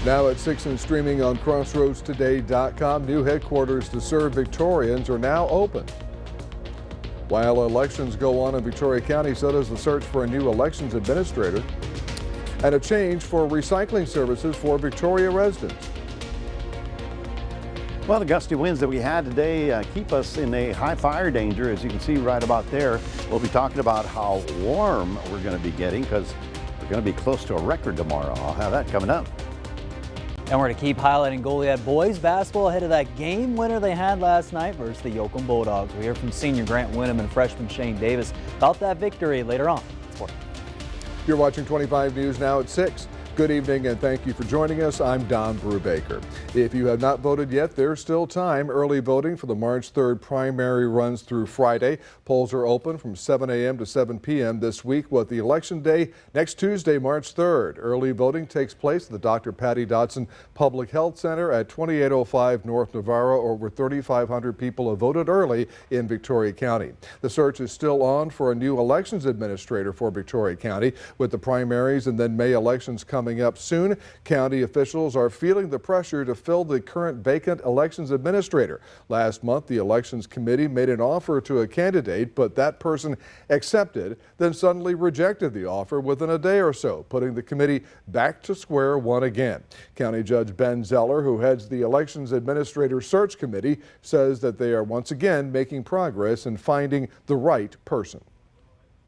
Now at 6 and streaming on crossroadstoday.com, new headquarters to serve Victorians are now open. While elections go on in Victoria County, so does the search for a new elections administrator and a change for recycling services for Victoria residents. Well, the gusty winds that we had today keep us in a high fire danger, as you can see right about there. We'll be talking about how warm we're going to be getting because we're going to be close to a record tomorrow. I'll have that coming up. And we're going to keep highlighting Goliad boys basketball ahead of that game winner they had last night versus the Yoakum Bulldogs. We hear from senior Grant Winham and freshman Shane Davis about that victory later on. You're watching 25 News now at 6. Good evening and thank you for joining us. I'm Don Brubaker. If you have not voted yet, there's still time. Early voting for the March 3rd primary runs through Friday. Polls are open from 7 a.m. to 7 p.m. this week with the election day next Tuesday, March 3rd. Early voting takes place at the Dr. Patty Dotson Public Health Center at 2805 North Navarro. Over 3,500 people have voted early in Victoria County. The search is still on for a new elections administrator for Victoria County with the primaries and then May elections coming up soon. County officials are feeling the pressure to fill the current vacant elections administrator. Last month, the elections committee made an offer to a candidate, but that person accepted, then suddenly rejected the offer within a day or so, putting the committee back to square one again. County Judge Ben Zeller, who heads the elections administrator search committee, says that they are once again making progress in finding the right person.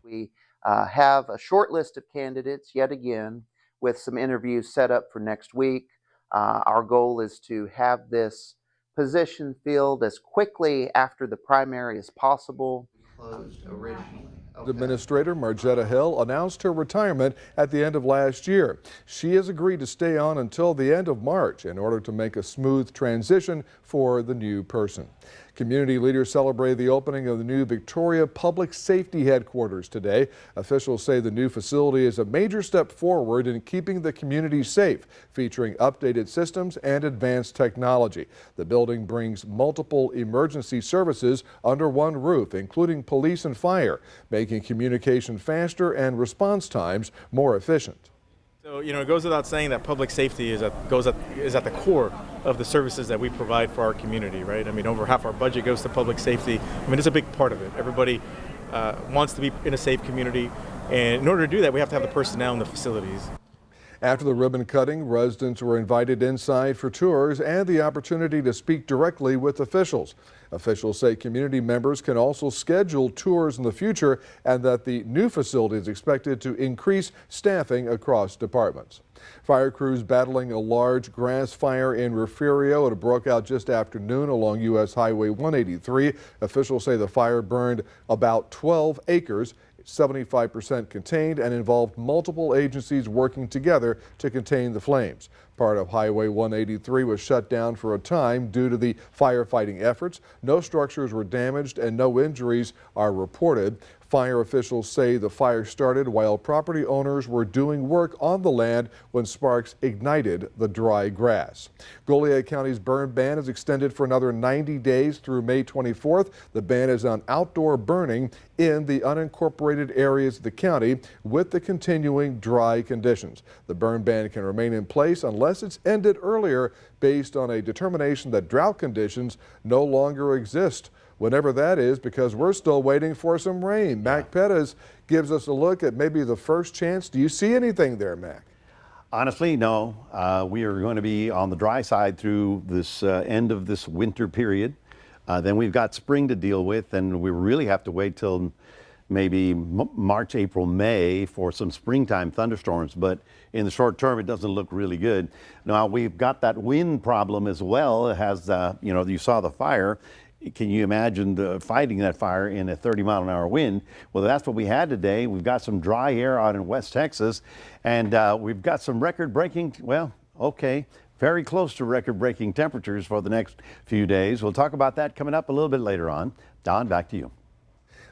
We have a short list of candidates yet again, with some interviews set up for next week. Our goal is to have this position filled as quickly after the primary as possible. Closed originally. Okay. Administrator Margetta Hill announced her retirement at the end of last year. She has agreed to stay on until the end of March in order to make a smooth transition for the new person. Community leaders celebrated the opening of the new Victoria Public Safety Headquarters today. Officials say the new facility is a major step forward in keeping the community safe, featuring updated systems and advanced technology. The building brings multiple emergency services under one roof, including police and fire, making communication faster and response times more efficient. So, it goes without saying that public safety is at the core of the services that we provide for our community, right? Over half our budget goes to public safety. It's a big part of it. Everybody wants to be in a safe community, and in order to do that, we have to have the personnel and the facilities. After the ribbon cutting, residents were invited inside for tours and the opportunity to speak directly with officials. Officials say community members can also schedule tours in the future and that the new facility is expected to increase staffing across departments. Fire crews battling a large grass fire in Refugio. It broke out just after noon along U.S. Highway 183. Officials say the fire burned about 12 acres. 75% contained and involved multiple agencies working together to contain the flames. Part of Highway 183 was shut down for a time due to the firefighting efforts. No structures were damaged and no injuries are reported. Fire officials say the fire started while property owners were doing work on the land when sparks ignited the dry grass. Goliad County's burn ban is extended for another 90 days through May 24th. The ban is on outdoor burning in the unincorporated areas of the county with the continuing dry conditions. The burn ban can remain in place unless it's ended earlier based on a determination that drought conditions no longer exist. Whenever that is, because we're still waiting for some rain. Mac Pettis gives us a look at maybe the first chance. Do you see anything there, Mac? Honestly, no. We are going to be on the dry side through this end of this winter period. Then we've got spring to deal with, and we really have to wait till maybe March, April, May for some springtime thunderstorms. But in the short term, it doesn't look really good. Now, we've got that wind problem as well. It has, you saw the fire. Can you imagine fighting that fire in a 30-mile-an-hour wind? Well, that's what we had today. We've got some dry air out in West Texas, and we've got some record-breaking, very close to record-breaking temperatures for the next few days. We'll talk about that coming up a little bit later on. Don, back to you.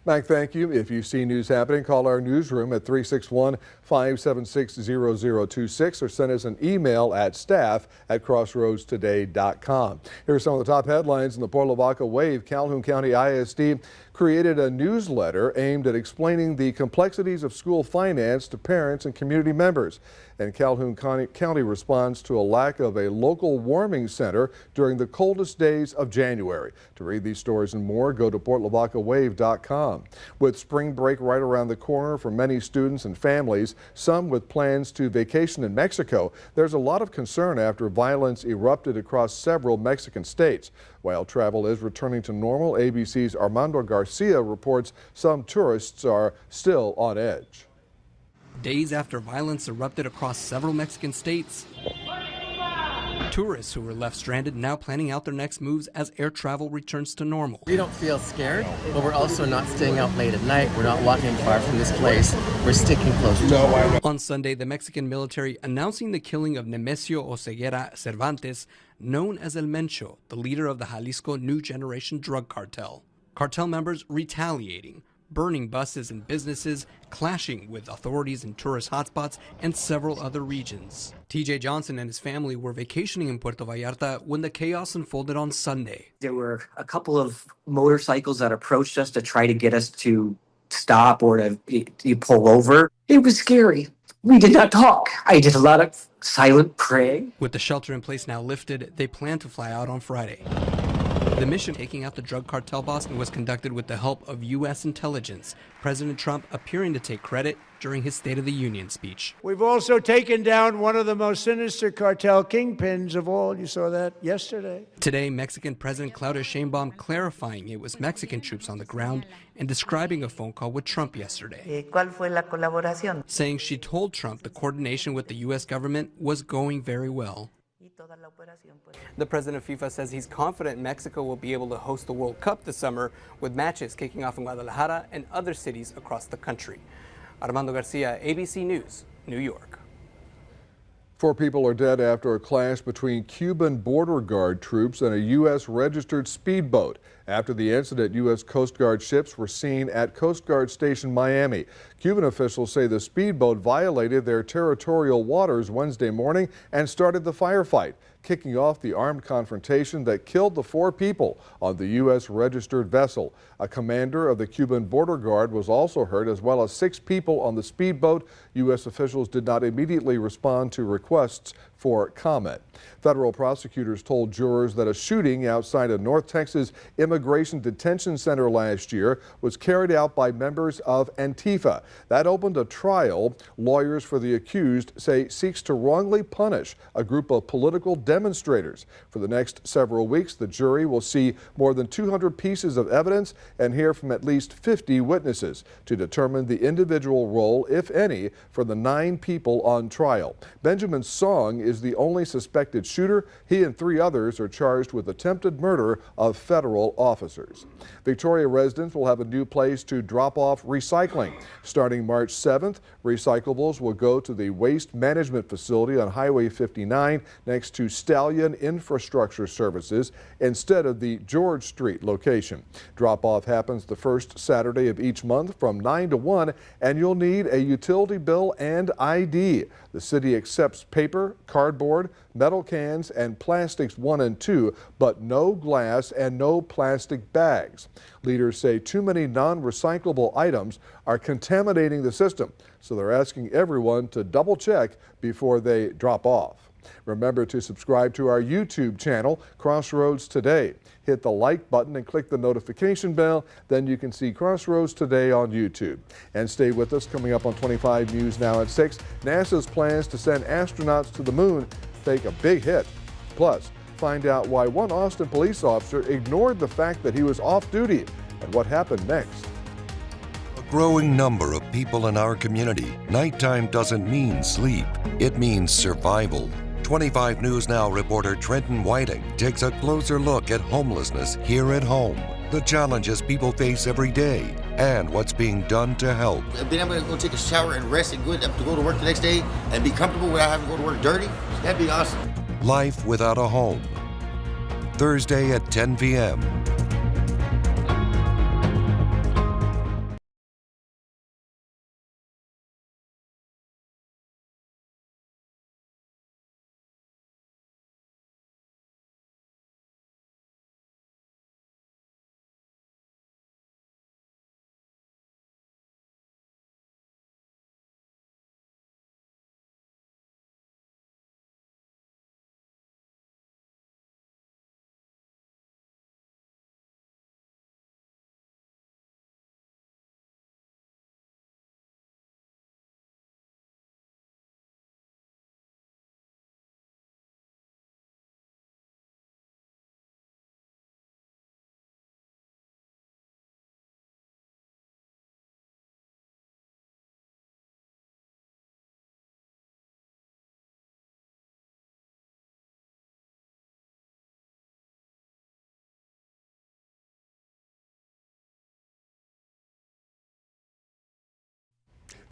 Mike, thank you. If you see news happening, call our newsroom at 361-576-0026 or send us an email at staff@crossroadstoday.com. Here are some of the top headlines in the Port Lavaca Wave. Calhoun County ISD created a newsletter aimed at explaining the complexities of school finance to parents and community members. And Calhoun County responds to a lack of a local warming center during the coldest days of January. To read these stories and more, go to PortLavacaWave.com. With spring break right around the corner for many students and families, some with plans to vacation in Mexico, there's a lot of concern after violence erupted across several Mexican states. While travel is returning to normal, ABC's Armando Garcia reports some tourists are still on edge. Days after violence erupted across several Mexican states, tourists who were left stranded now planning out their next moves as air travel returns to normal. We don't feel scared, but we're also not staying out late at night. We're not walking far from this place. We're sticking close to home. On Sunday, the Mexican military announcing the killing of Nemesio Oseguera Cervantes, known as El Mencho, the leader of the Jalisco New Generation drug cartel. Cartel members retaliating, burning buses and businesses, clashing with authorities in tourist hotspots and several other regions. TJ Johnson and his family were vacationing in Puerto Vallarta when the chaos unfolded on Sunday. There were a couple of motorcycles that approached us to try to get us to stop or to pull over. It was scary. We did not talk. I did a lot of silent praying. With the shelter in place now lifted, they plan to fly out on Friday. The mission taking out the drug cartel boss was conducted with the help of U.S. intelligence, President Trump appearing to take credit during his State of the Union speech. We've also taken down one of the most sinister cartel kingpins of all. You saw that yesterday. Today, Mexican President Claudia Sheinbaum clarifying it was Mexican troops on the ground and describing a phone call with Trump yesterday. ¿Cuál fue la colaboración? Saying she told Trump the coordination with the U.S. government was going very well. The president of FIFA says he's confident Mexico will be able to host the World Cup this summer, with matches kicking off in Guadalajara and other cities across the country. Armando Garcia, ABC News, New York. 4 people are dead after a clash between Cuban border guard troops and a U.S. registered speedboat. After the incident, U.S. Coast Guard ships were seen at Coast Guard Station Miami. Cuban officials say the speedboat violated their territorial waters Wednesday morning and started the firefight, kicking off the armed confrontation that killed the 4 people on the U.S. registered vessel. A commander of the Cuban border guard was also hurt, as well as 6 people on the speedboat. U.S. officials did not immediately respond to requests for comment. Federal prosecutors told jurors that a shooting outside a North Texas immigration detention center last year was carried out by members of Antifa. That opened a trial lawyers for the accused say seeks to wrongly punish a group of political demonstrators. For the next several weeks, the jury will see more than 200 pieces of evidence and hear from at least 50 witnesses to determine the individual role, if any, for the 9 people on trial. Benjamin Song is the only suspected shooter. He and 3 others are charged with attempted murder of federal officers. Victoria residents will have a new place to drop off recycling. Starting March 7th, recyclables will go to the waste management facility on Highway 59 next to Stallion Infrastructure Services instead of the George Street location. Drop-off happens the first Saturday of each month from 9 to 1, and you'll need a utility bill and ID. The city accepts paper, cardboard, metal cans, and plastics 1 and 2, but no glass and no plastic bags. Leaders say too many non-recyclable items are contaminating the system, so they're asking everyone to double check before they drop off. Remember to subscribe to our YouTube channel, Crossroads Today. Hit the like button and click the notification bell. Then you can see Crossroads Today on YouTube. And stay with us. Coming up on 25 News Now at 6, NASA's plans to send astronauts to the moon take a big hit. Plus, find out why one Austin police officer ignored the fact that he was off duty and what happened next. A growing number of people in our community, nighttime doesn't mean sleep, it means survival. 25 News Now reporter Trenton Whiting takes a closer look at homelessness here at home, the challenges people face every day, and what's being done to help. Being able to go take a shower and rest and good to go to work the next day and be comfortable without having to go to work dirty, that'd be awesome. Life without a home. Thursday at 10 p.m.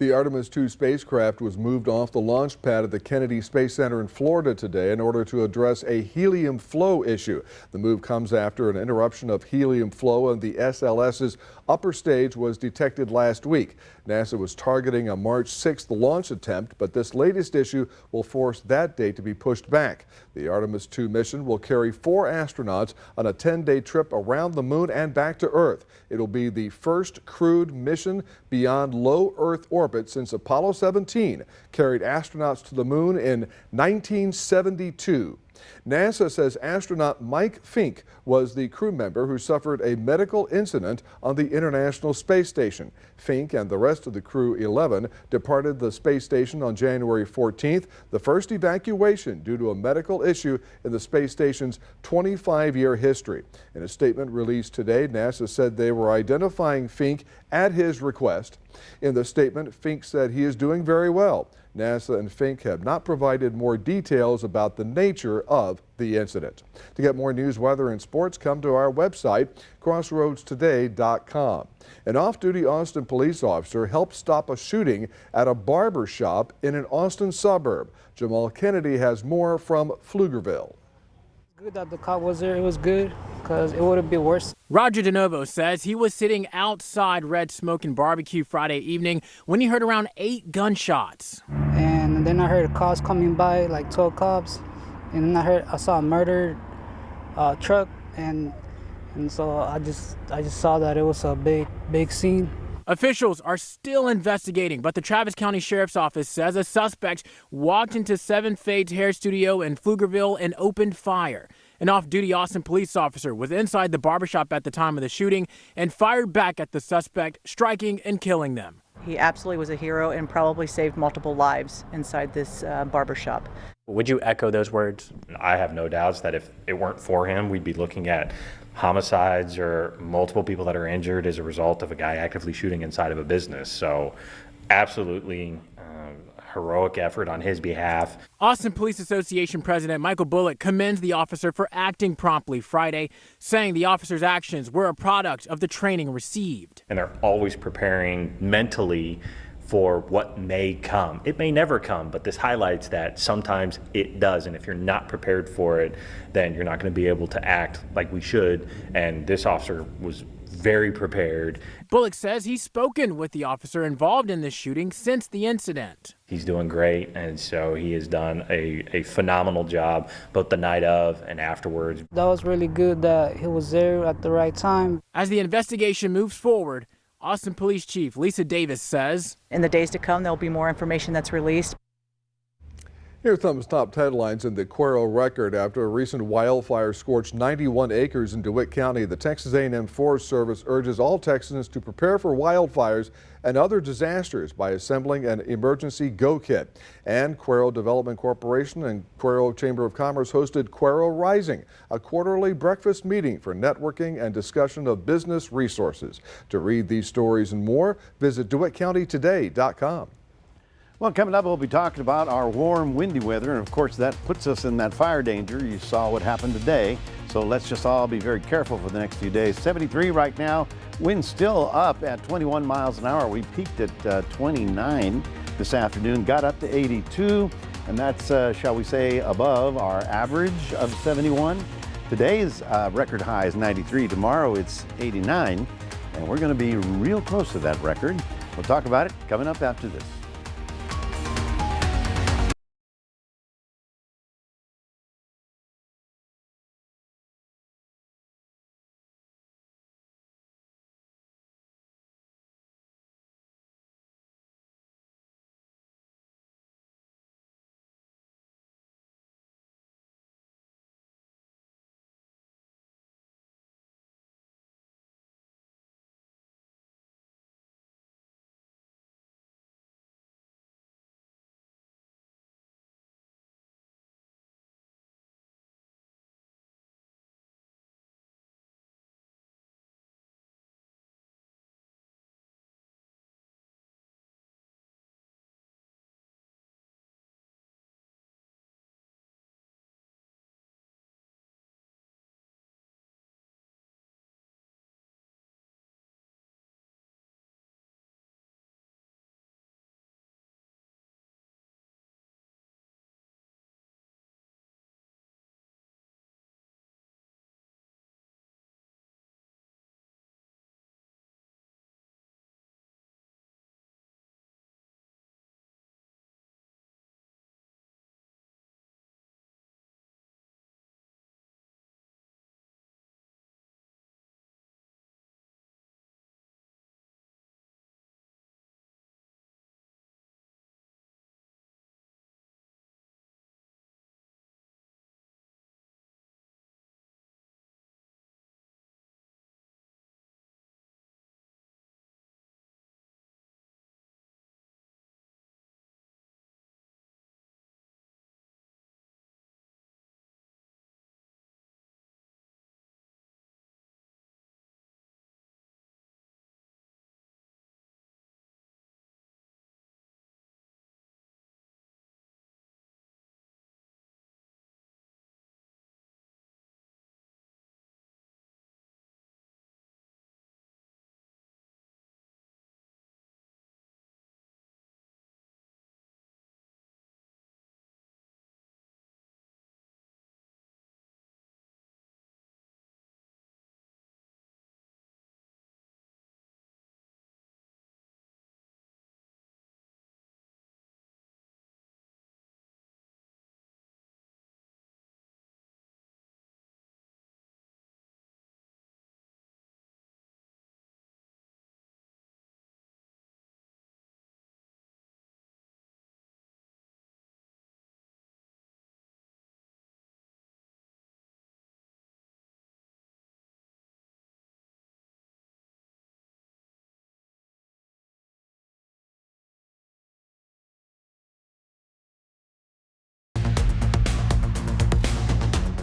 The Artemis 2 spacecraft was moved off the launch pad at the Kennedy Space Center in Florida today in order to address a helium flow issue. The move comes after an interruption of helium flow in the SLS's upper stage was detected last week. NASA was targeting a March 6th launch attempt, but this latest issue will force that date to be pushed back. The Artemis 2 mission will carry 4 astronauts on a 10-day trip around the moon and back to Earth. It'll be the first crewed mission beyond low Earth orbit since Apollo 17 carried astronauts to the moon in 1972. NASA says astronaut Mike Fink was the crew member who suffered a medical incident on the International Space Station. Fink and the rest of the crew 11 departed the space station on January 14th, the first evacuation due to a medical issue in the space station's 25-year history. In a statement released today, NASA said they were identifying Fink at his request. In the statement, Fink said he is doing very well. NASA and Fink have not provided more details about the nature of the incident. To get more news, weather, and sports, come to our website, crossroadstoday.com. An off-duty Austin police officer helped stop a shooting at a barber shop in an Austin suburb. Jamal Kennedy has more from Pflugerville. Good that the cop was there. It was good because it would have been worse. Roger DeNovo says he was sitting outside Red Smoke Barbecue Friday evening when he heard around 8 gunshots. And then I heard cops coming by, like 12 cops. And then I saw a murdered truck, and so I just saw that it was a big scene. Officials are still investigating, but the Travis County Sheriff's Office says a suspect walked into 7 Fade's hair studio in Pflugerville and opened fire. An off-duty Austin police officer was inside the barbershop at the time of the shooting and fired back at the suspect, striking and killing them. He absolutely was a hero and probably saved multiple lives inside this barbershop. Would you echo those words? I have no doubts that if it weren't for him, we'd be looking at homicides or multiple people that are injured as a result of a guy actively shooting inside of a business. So absolutely heroic effort on his behalf. Austin Police Association President Michael Bullock commends the officer for acting promptly Friday, saying the officer's actions were a product of the training received. And they're always preparing mentally for what may come. It may never come, but this highlights that sometimes it does. And if you're not prepared for it, then you're not going to be able to act like we should. And this officer was very prepared. Bullock says he's spoken with the officer involved in this shooting since the incident. He's doing great, and so he has done a phenomenal job both the night of and afterwards. That was really good that he was there at the right time. As the investigation moves forward, Austin Police Chief Lisa Davis says, in the days to come, there'll be more information that's released. Here's some top headlines in the Cuero Record. After a recent wildfire scorched 91 acres in DeWitt County, the Texas A&M Forest Service urges all Texans to prepare for wildfires and other disasters by assembling an emergency go kit. And Cuero Development Corporation and Cuero Chamber of Commerce hosted Cuero Rising, a quarterly breakfast meeting for networking and discussion of business resources. To read these stories and more, visit DeWittCountyToday.com. Well, coming up, we'll be talking about our warm, windy weather, and of course, that puts us in that fire danger. You saw what happened today, so let's just all be very careful for the next few days. 73 right now, wind still up at 21 miles an hour. We peaked at 29 this afternoon, got up to 82, and that's, shall we say, above our average of 71. Today's record high is 93. Tomorrow, it's 89, and we're going to be real close to that record. We'll talk about it coming up after this.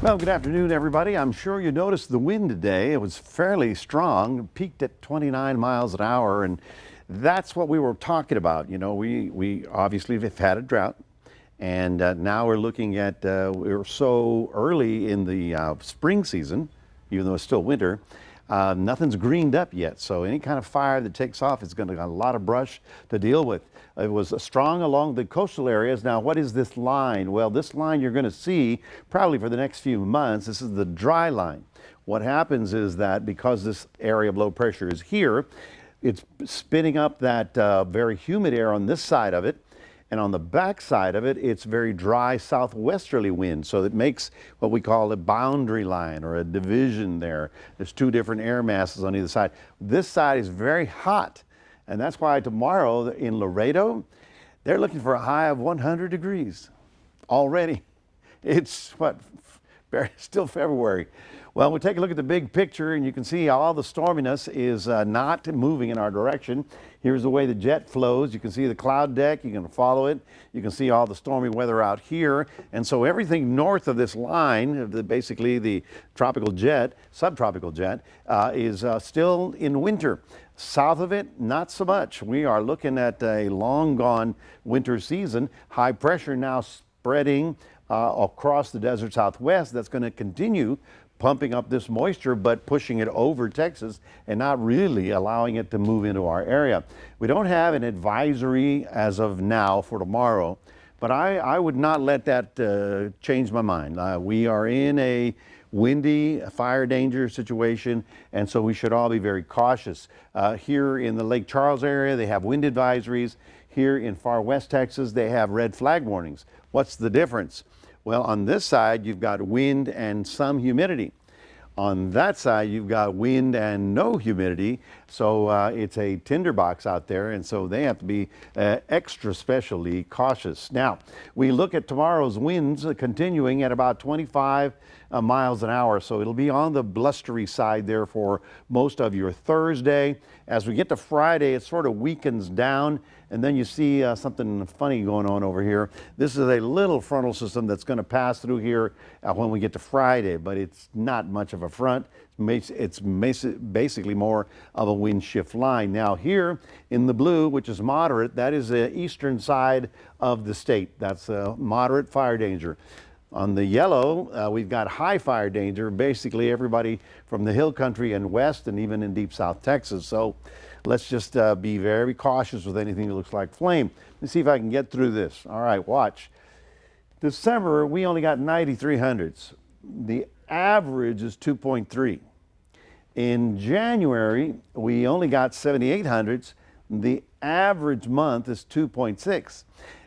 Well, good afternoon, everybody. I'm sure you noticed the wind today. It was fairly strong, peaked at 29 miles an hour, and that's what we were talking about. You know, we obviously have had a drought, and now we're looking at, we're so early in the spring season, even though it's still winter, nothing's greened up yet. So any kind of fire that takes off is going to got a lot of brush to deal with. It was strong along the coastal areas. Now, what is this line? Well, this line you're going to see probably for the next few months. This is the dry line. What happens is that because this area of low pressure is here, it's spinning up that very humid air on this side of it. And on the back side of it, it's very dry southwesterly wind. So it makes what we call a boundary line or a division there. There's two different air masses on either side. This side is very hot. And that's why tomorrow in Laredo, they're looking for a high of 100 degrees already. It's what, still February. Well, we take a look at the big picture and you can see all the storminess is not moving in our direction. Here's the way the jet flows. You can see the cloud deck. You can follow it. You can see all the stormy weather out here. And so everything north of this line, basically the tropical jet, subtropical jet, is still in winter. South of it, not so much. We are looking at a long gone winter season. High pressure now spreading across the desert southwest. That's going to continue pumping up this moisture, but pushing it over Texas and not really allowing it to move into our area. We don't have an advisory as of now for tomorrow, but I would not let that change my mind. We are in a windy, fire danger situation, and so we should all be very cautious. Here in the Lake Charles area, they have wind advisories. Here in far west Texas, they have red flag warnings. What's the difference? Well, on this side, you've got wind and some humidity. On that side, you've got wind and no humidity. So it's a tinderbox out there. And so they have to be extra specially cautious. Now, we look at tomorrow's winds continuing at about 25 miles an hour. So it'll be on the blustery side there for most of your Thursday. As we get to Friday, it sort of weakens down. And then you see something funny going on over here. This is a little frontal system that's going to pass through here when we get to Friday, but it's not much of a front. It's basically more of a wind shift line. Now here in the blue, which is moderate, that is the eastern side of the state. That's moderate fire danger. On the yellow, we've got high fire danger, basically everybody from the hill country and west and even in deep south Texas. So let's just be very cautious with anything that looks like flame. Let's see if I can get through this. All right, watch. December, we only got 9,300s. The average is 2.3. In January, we only got 7,800s. The average month is 2.6.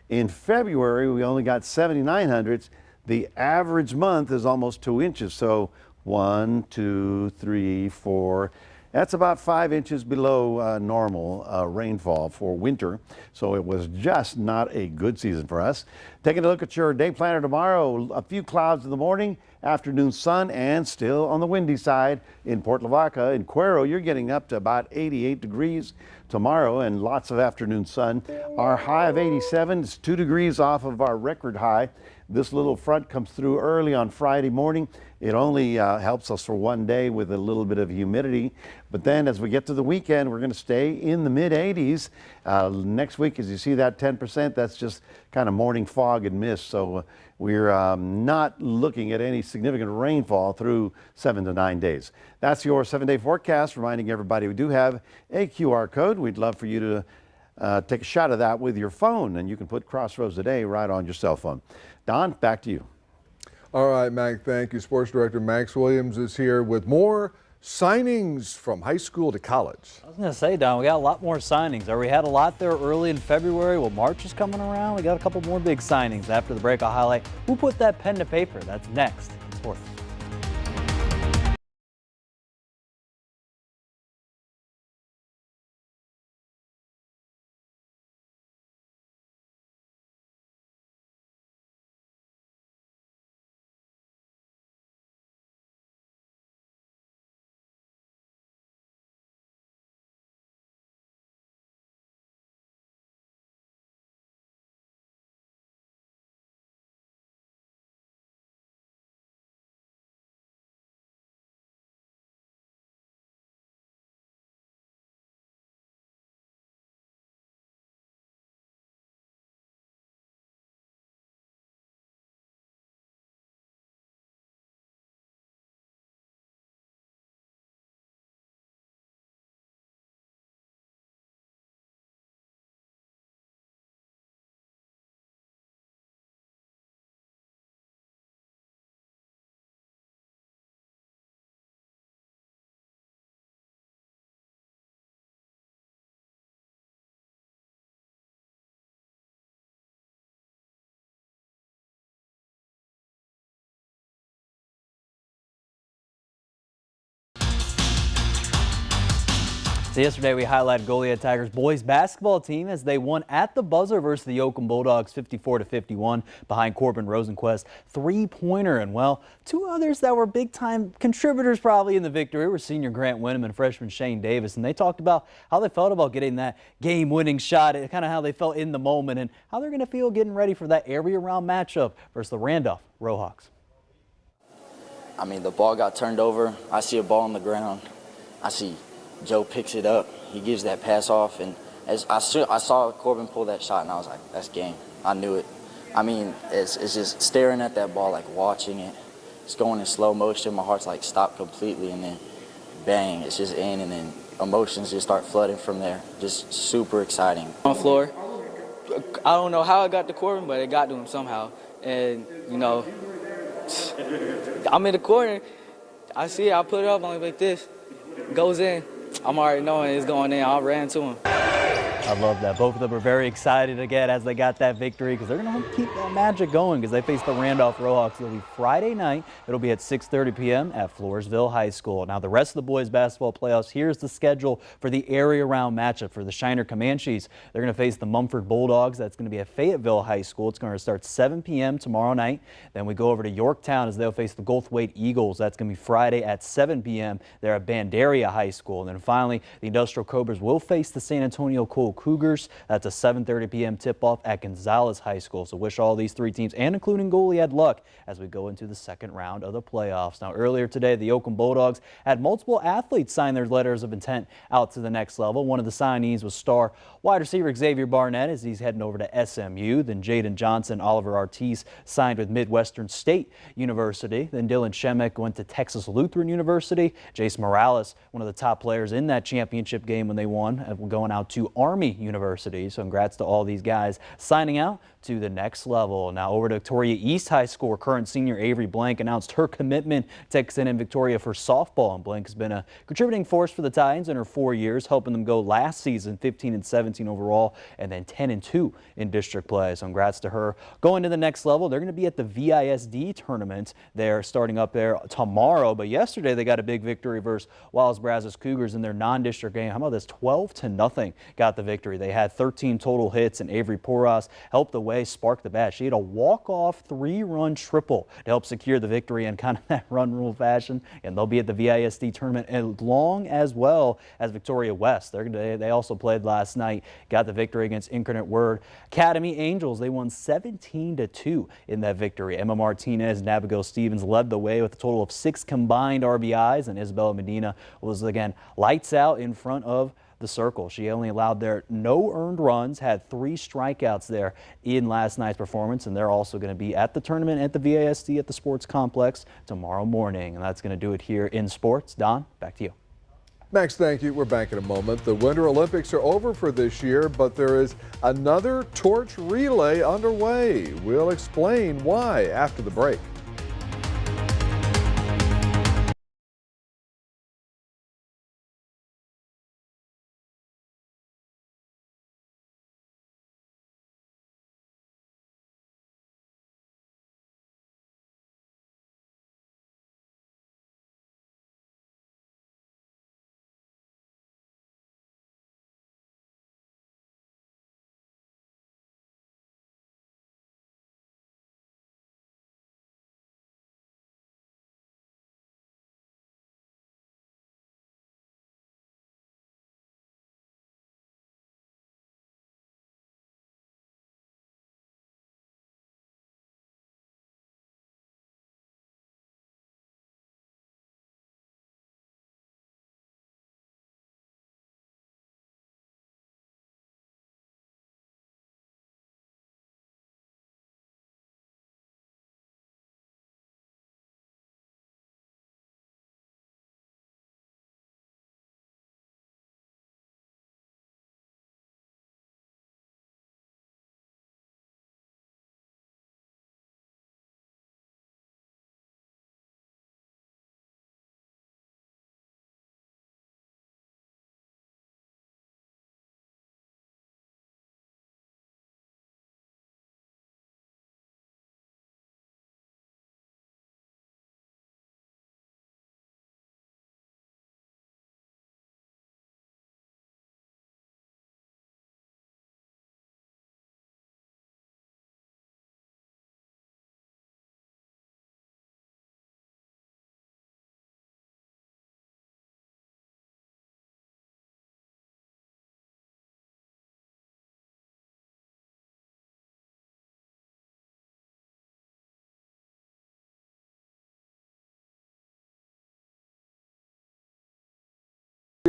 In February, we only got 7,900s. The average month is almost 2 inches. So 1, 2, 3, 4. That's about 5 inches below normal rainfall for winter. So it was just not a good season for us. Taking a look at your day planner tomorrow, a few clouds in the morning, afternoon sun, and still on the windy side in Port Lavaca. In Cuero, you're getting up to about 88 degrees tomorrow and lots of afternoon sun. Our high of 87 is 2 degrees off of our record high. This little front comes through early on Friday morning. It only helps us for one day with a little bit of humidity. But then as we get to the weekend, we're going to stay in the mid 80s. Next week, as you see that 10%, that's just kind of morning fog and mist. So we're not looking at any significant rainfall through 7 to 9 days. That's your 7-day forecast, reminding everybody we do have a QR code. We'd love for you to take a shot of that with your phone, and you can put Crossroads Today right on your cell phone. Don, back to you. All right, Mac, thank you. Sports Director Max Williams is here with more signings from high school to college. I was going to say, Don, we got a lot more signings. We had a lot there early in February. Well, March is coming around. We got a couple more big signings. After the break, I'll highlight who put that pen to paper. That's next in sports. So yesterday we highlighted Goliad Tigers boys basketball team as they won at the buzzer versus the Yoakum Bulldogs 54-51 behind Corbin Rosenquist three-pointer. And well, two others that were big-time contributors probably in the victory were senior Grant Winham and freshman Shane Davis. And they talked about how they felt about getting that game-winning shot, and kind of how they felt in the moment and how they're going to feel getting ready for that area-round matchup versus the Randolph Rohawks. I mean, the ball got turned over. I see a ball on the ground. I see Joe picks it up. He gives that pass off, and as I saw Corbin pull that shot, and I was like, that's game. I knew it. I mean, it's just staring at that ball, like watching it. It's going in slow motion. My heart's like stopped completely, and then bang, it's just in, and then emotions just start flooding from there. Just super exciting. On the floor, I don't know how it got to Corbin, but it got to him somehow. And, you know, I'm in the corner. I see it. I put it up. I'm like this. Goes in. I'm already knowing it's going in. I ran to him. I love that. Both of them are very excited again as they got that victory because they're going to keep that magic going because they face the Randolph Rohawks. It'll be Friday night. It'll be at 6:30 p.m. at Floresville High School. Now, the rest of the boys basketball playoffs, here's the schedule for the area round matchup for the Shiner Comanches. They're going to face the Mumford Bulldogs. That's going to be at Fayetteville High School. It's going to start 7 p.m. tomorrow night. Then we go over to Yorktown as they'll face the Goldthwaite Eagles. That's going to be Friday at 7 p.m. They're at Bandaria High School. And then finally, the Industrial Cobras will face the San Antonio Cole Cougars. That's a 7:30 p.m. tip-off at Gonzales High School. So wish all these three teams, and including Goliad, luck as we go into the second round of the playoffs. Now, earlier today, the Yoakum Bulldogs had multiple athletes sign their letters of intent out to the next level. One of the signees was star wide receiver Xavier Barnett as he's heading over to SMU. Then Jaden Johnson, Oliver Ortiz signed with Midwestern State University. Then Dylan Shemek went to Texas Lutheran University. Jace Morales, one of the top players in that championship game when they won, going out to Army University. So congrats to all these guys signing out to the next level. Now over to Victoria East High School, current senior Avery Blank announced her commitment to extend in Victoria for softball. And Blank has been a contributing force for the Titans in her 4 years, helping them go last season 15-17 overall and then 10-2 in district play. So congrats to her. Going to the next level, they're going to be at the VISD tournament. They're starting up there tomorrow, but yesterday they got a big victory versus Wallace Brazos Cougars in their non-district game. How about this? 12-0 got the victory. They had 13 total hits, and Avery Porras helped the way, sparked the bat. She had a walk-off 3-run triple to help secure the victory in kind of that run rule fashion, and they'll be at the VISD tournament along as well as Victoria West. They also played last night, got the victory against Incarnate Word Academy Angels. They won 17-2 in that victory. Emma Martinez and Abigail Stevens led the way with a total of 6 combined RBIs, and Isabella Medina was again lights out in front of the circle. She only allowed there no earned runs, had 3 strikeouts there in last night's performance, and they're also going to be at the tournament at the VISD at the Sports Complex tomorrow morning. And that's going to do it here in sports. Don, back to you. Max, thank you. We're back in a moment. The Winter Olympics are over for this year, but there is another torch relay underway. We'll explain why after the break.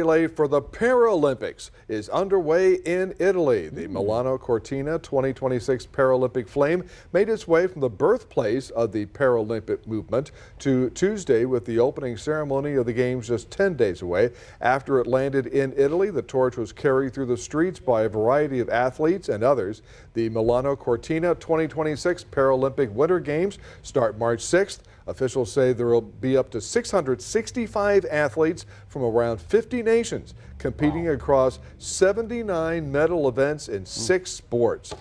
relay for the Paralympics is underway in Italy. The Milano Cortina 2026 Paralympic flame made its way from the birthplace of the Paralympic movement to Tuesday with the opening ceremony of the Games just 10 days away. After it landed in Italy, the torch was carried through the streets by a variety of athletes and others. The Milano Cortina 2026 Paralympic Winter Games start March 6th. Officials say there will be up to 665 athletes from around 50 nations competing across 79 medal events in 6 sports.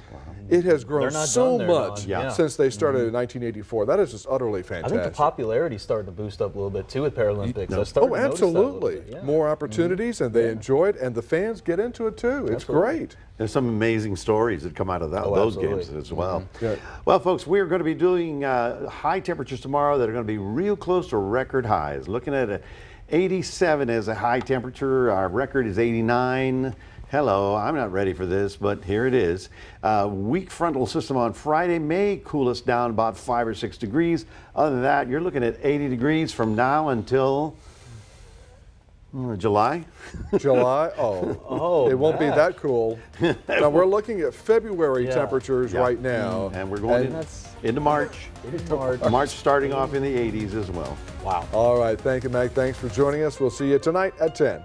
It has grown so much since they started in 1984. That is just utterly fantastic. I think the popularity started to boost up a little bit too with Paralympics. Oh, absolutely. More opportunities, and they enjoy it, and the fans get into it too. It's great. There's some amazing stories that come out of those games as well. Well, folks, we're going to be doing high temperatures tomorrow that are going to be real close to record highs. Looking at 87 as a high temperature. Our record is 89. Hello, I'm not ready for this, but here it is. Weak frontal system on Friday may cool us down about 5 or 6 degrees. Other than that, you're looking at 80 degrees from now until July. July? It won't be that cool. Now we're looking at February temperatures right now. And we're going into March. March starting off in the 80s as well. Wow. All right. Thank you, Mac. Thanks for joining us. We'll see you tonight at 10.